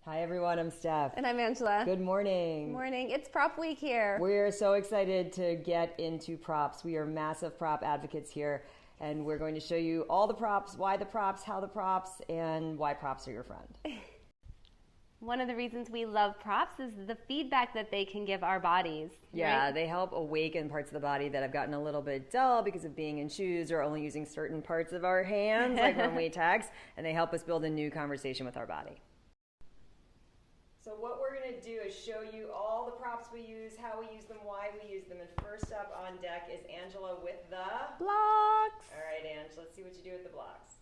Hi everyone, I'm Steph. And I'm Angela. Good morning. Good morning. It's prop week here. We're so excited to get into props. We are massive prop advocates here, and we're going to show you all the props, why the props, how the props, and why props are your friend. One of the reasons we love props is the feedback that they can give our bodies. Yeah, right? They help awaken parts of the body that have gotten a little bit dull because of being in shoes or only using certain parts of our hands, like when we text, and they help us build a new conversation with our body. So what we're going to do is show you all the props we use, how we use them, why we use them. And first up on deck is Angela with the Blocks. All right, Ange, let's see what you do with the blocks.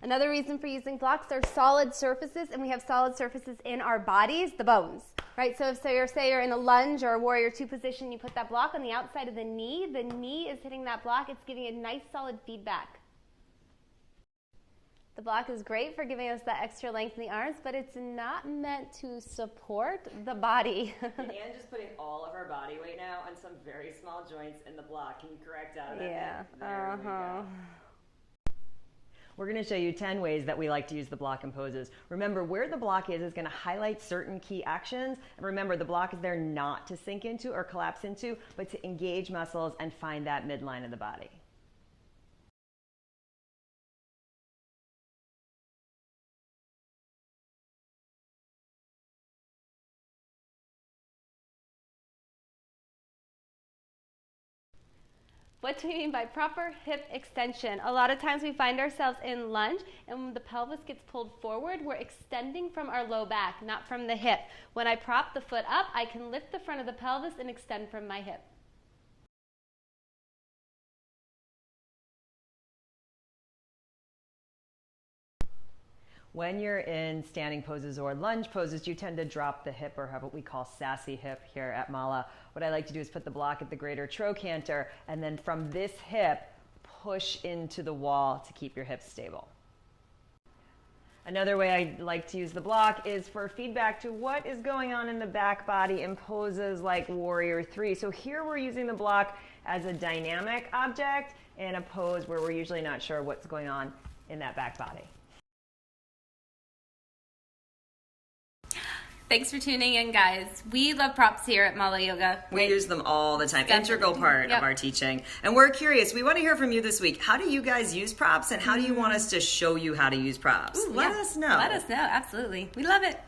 Another reason for using blocks are solid surfaces, and we have solid surfaces in our bodies, the bones, right? So if say you're in a lunge or a warrior two position, you put that block on the outside of the knee is hitting that block, it's giving a nice solid feedback. The block is great for giving us that extra length in the arms, but it's not meant to support the body. And Anne just putting all of her body weight now on some very small joints in the block. Can you correct out of that? Yeah. There we go. We're going to show you 10 ways that we like to use the block in poses. Remember, where the block is going to highlight certain key actions. And remember, the block is there not to sink into or collapse into, but to engage muscles and find that midline of the body. What do we mean by proper hip extension? A lot of times we find ourselves in lunge, and when the pelvis gets pulled forward, we're extending from our low back, not from the hip. When I prop the foot up, I can lift the front of the pelvis and extend from my hip. When you're in standing poses or lunge poses, you tend to drop the hip or have what we call sassy hip here at Mala. What I like to do is put the block at the greater trochanter, and then from this hip, push into the wall to keep your hips stable. Another way I like to use the block is for feedback to what is going on in the back body in poses like Warrior 3. So here we're using the block as a dynamic object in a pose where we're usually not sure what's going on in that back body. Thanks for tuning in, guys. We love props here at Mala Yoga. We use them all the time. Definitely. Integral part of our teaching. And we're curious. We want to hear from you this week. How do you guys use props, and how do you want us to show you how to use props? Let us know. Let us know. Absolutely. We love it.